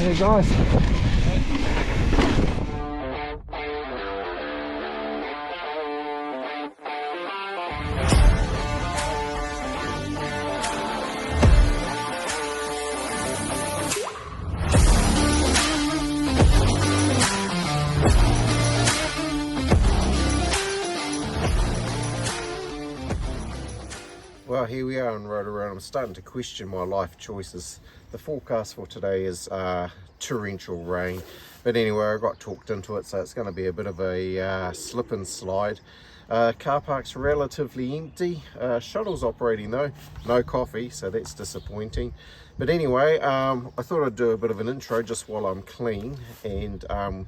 Hey guys. Well, here we are on Rotorua. I'm starting to question my life choices. The forecast for today is torrential rain, but anyway, I got talked into it, so it's going to be a bit of a slip and slide. Car park's relatively empty. Shuttle's operating though, no coffee, so that's disappointing. But anyway, I thought I'd do a bit of an intro just while I'm clean, and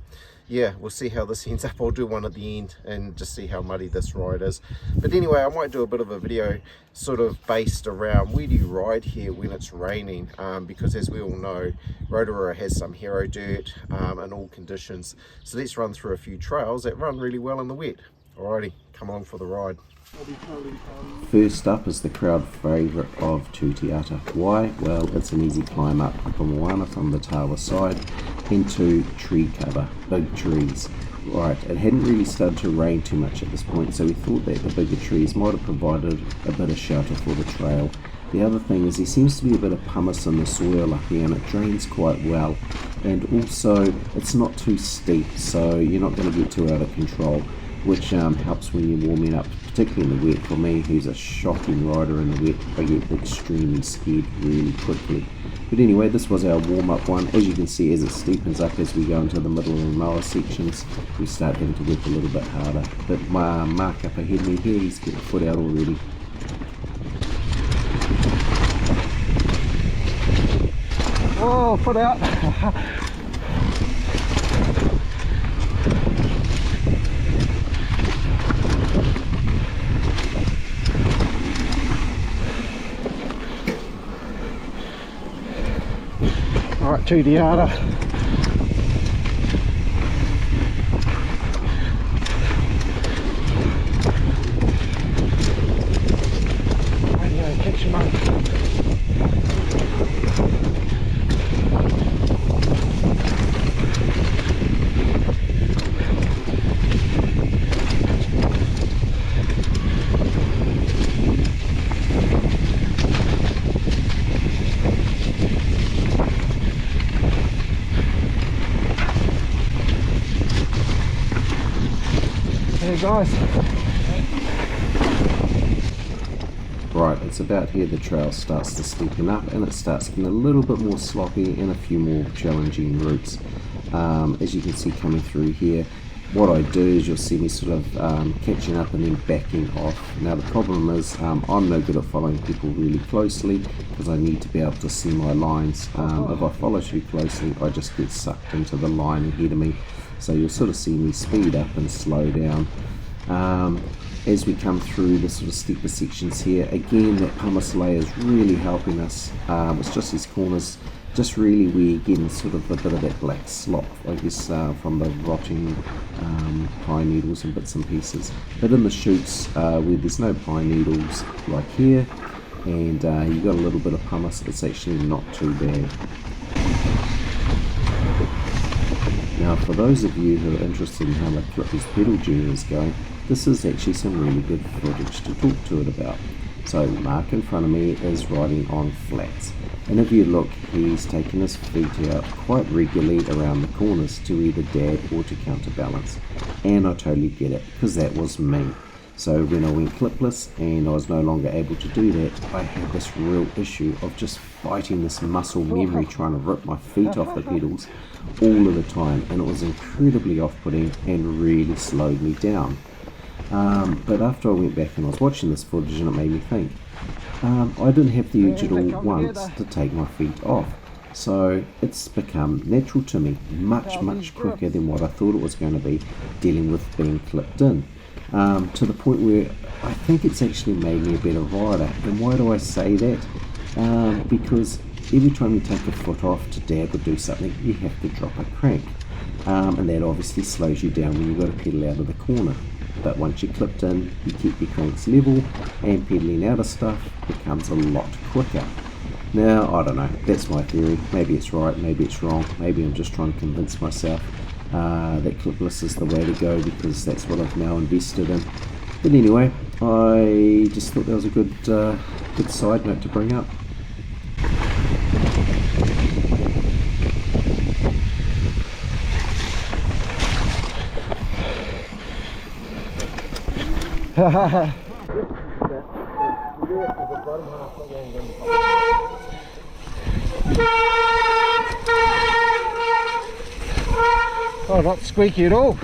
yeah, we'll see how this ends up. I'll do one at the end and just see how muddy this ride is. But anyway, I might do a bit of a video sort of based around where do you ride here when it's raining, because as we all know, Rotorua has some hero dirt in all conditions. So let's run through a few trails that run really well in the wet. Alrighty, come along for the ride. First up is the crowd favourite of Tuteata. Why? Well, it's an easy climb up Moana from the Tawa side into tree cover, big trees. Right, it hadn't really started to rain too much at this point, so we thought that the bigger trees might have provided a bit of shelter for the trail. The other thing is there seems to be a bit of pumice in the soil up here, and it drains quite well, and also it's not too steep, so you're not going to get too out of control, which helps when you're warming up, particularly in the wet. For me, who's a shocking rider in the wet, I get extremely scared really quickly. But anyway, this was our warm-up one. As you can see, as it steepens up as we go into the middle and lower sections, we start having to work a little bit harder. But my Mark up ahead of me here, he's getting a foot out already. Oh, foot out. Alright, Tuteata. Catch him up. Hey guys. Right, it's about here the trail starts to steepen up and it starts getting a little bit more sloppy and a few more challenging routes. As you can see coming through here, what I do is you'll see me sort of catching up and then backing off. Now the problem is I'm no good at following people really closely because I need to be able to see my lines. If I follow too closely, I just get sucked into the line ahead of me. So you'll sort of see me speed up and slow down. As we come through the sort of steeper sections here, again that pumice layer is really helping us. It's just these corners, just really where you're getting sort of a bit of that black slop, I guess, from the rotting pine needles and bits and pieces. But in the chutes where there's no pine needles like here, and you've got a little bit of pumice, it's actually not too bad. Now for those of you who are interested in how the Clippers pedal journey is going, this is actually some really good footage to talk to it about. So Mark in front of me is riding on flats, and if you look, he's taking his feet out quite regularly around the corners to either dab or to counterbalance, and I totally get it because that was me. So when I went clipless and I was no longer able to do that, I had this real issue of just fighting this muscle memory trying to rip my feet off the pedals all of the time, and it was incredibly off-putting and really slowed me down. But after I went back and I was watching this footage, and it made me think, I didn't have the urge at all once to take my feet off. So it's become natural to me, much quicker than what I thought it was going to be dealing with being clipped in. To the point where I think it's actually made me a better rider. And why do I say that? Because every time you take a foot off to dab or do something, you have to drop a crank. And that obviously slows you down when you've got to pedal out of the corner. But once you're clipped in, you keep your cranks level, and pedaling out of stuff becomes a lot quicker. Now, I don't know, that's my theory. Maybe it's right, maybe it's wrong, maybe I'm just trying to convince myself that clipless is the way to go because that's what I've now invested in. But anyway, I just thought that was a good side note to bring up. Oh, not squeaky at all.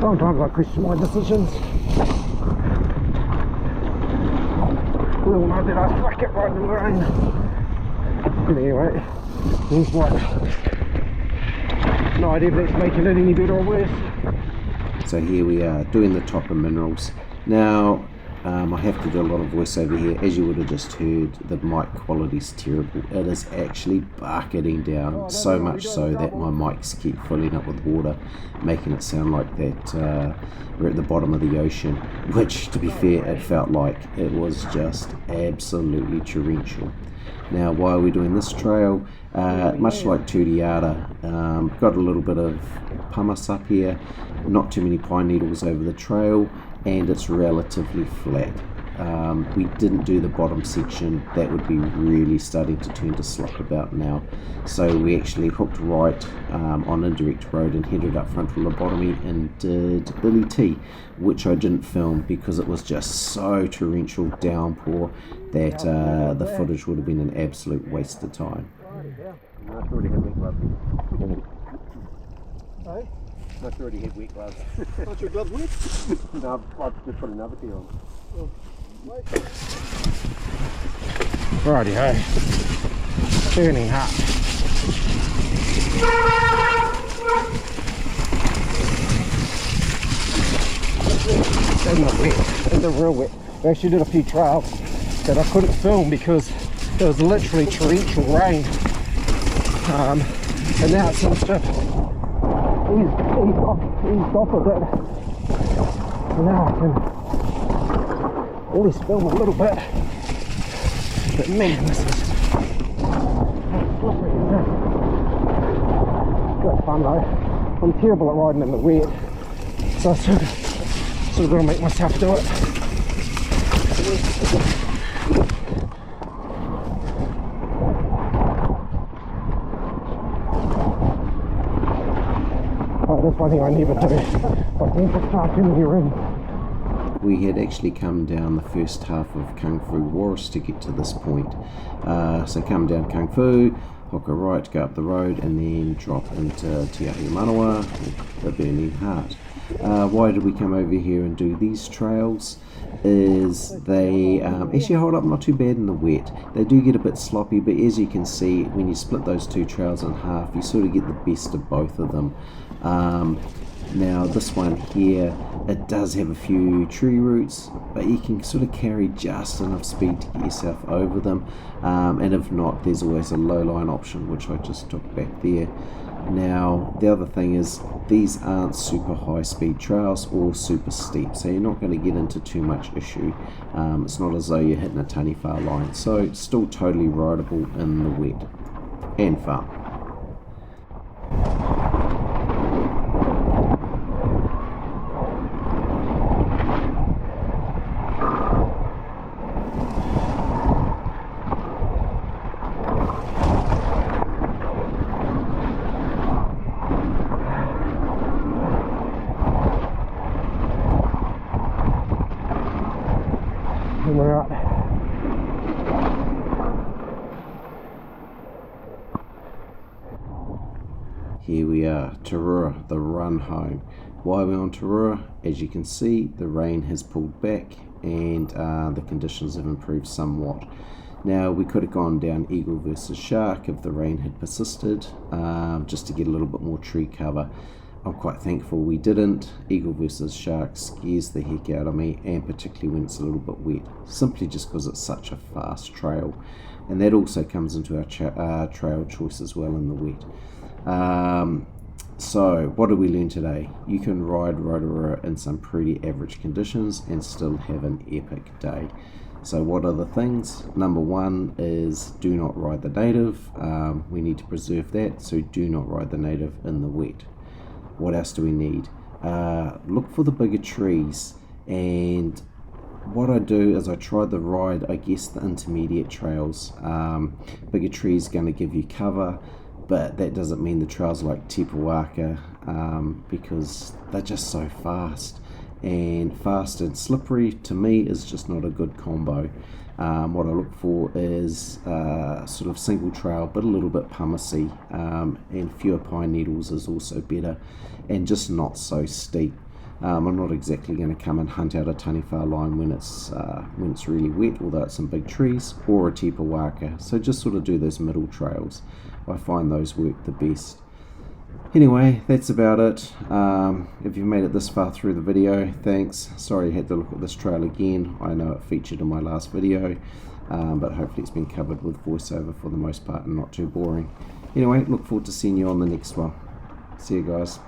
Sometimes I question my decisions. We all know that I suck it right in the rain. But anyway, seems like no idea if that's making it any better or worse. So here we are doing the top of minerals. Now, I have to do a lot of voiceover here. As you would have just heard, the mic quality is terrible. It is actually bucketing down, so much so that my mics keep filling up with water, making it sound like that we're at the bottom of the ocean, which, to be fair, it felt like. It was just absolutely torrential. Now, why are we doing this trail? Much like Tuteata, got a little bit of pumice up here, not too many pine needles over the trail, and it's relatively flat. We didn't do the bottom section. That would be really starting to turn to slop about now. So we actually hooked right on indirect road and headed up frontal lobotomy and did Billy T, which I didn't film because it was just so torrential downpour that the footage would have been an absolute waste of time. Must already have wet gloves. Hey? Must already have wet gloves. Aren't your gloves wet? No, I've just put another pair on. Righty ho. Burning hot. They're not wet. They're real wet. We actually did a few trails that I couldn't film because it was literally torrential rain. And now it seems to eased off a bit. And now I can at least film a little bit. But man, this is how slippery is this? Good fun though. I'm terrible at riding in the wet, so I sort of got to make myself do it. Oh, that's one thing I never do. I think it's far too many rings. We had actually come down the first half of Kung Fu Wars to get to this point. So come down Kung Fu, hook a right, go up the road, and then drop into Tuteata Manawa, the Burning Heart. Why did we come over here and do these trails? Is they actually hold up not too bad in the wet. They do get a bit sloppy, but as you can see, when you split those two trails in half, you sort of get the best of both of them. Now this one here, it does have a few tree roots, but you can sort of carry just enough speed to get yourself over them, and if not, there's always a low line option, which I just took back there. Now the other thing is, these aren't super high speed trails or super steep, so you're not going to get into too much issue. It's not as though you're hitting a tunny far line, so still totally rideable in the wet and fun. And we're out. Here we are, Tarua, the run home. Why are we on Tarua? As you can see, the rain has pulled back and the conditions have improved somewhat. Now, we could have gone down eagle versus shark if the rain had persisted, just to get a little bit more tree cover. I'm quite thankful we didn't. Eagle versus shark scares the heck out of me, and particularly when it's a little bit wet, simply just because it's such a fast trail. And that also comes into our trail choice as well in the wet. So what did we learn today? You can ride Rotorua in some pretty average conditions and still have an epic day. So what are the things? Number one is do not ride the native. We need to preserve that, so do not ride the native in the wet. What else do we need? Look for the bigger trees, and what I do is I try to ride, I guess, the intermediate trails. Bigger trees going to give you cover, but that doesn't mean the trails like Tuteata, because they're just so fast. And fast and slippery to me is just not a good combo. What I look for is sort of single trail but a little bit pumicy, and fewer pine needles is also better, and just not so steep. I'm not exactly going to come and hunt out a Taniwha line when it's really wet, although it's some big trees, or a Tuteata. So just sort of do those middle trails. I find those work the best. Anyway, that's about it. If you've made it this far through the video, thanks. Sorry I had to look at this trail again. I know it featured in my last video, but hopefully it's been covered with voiceover for the most part and not too boring. Anyway, look forward to seeing you on the next one. See you guys.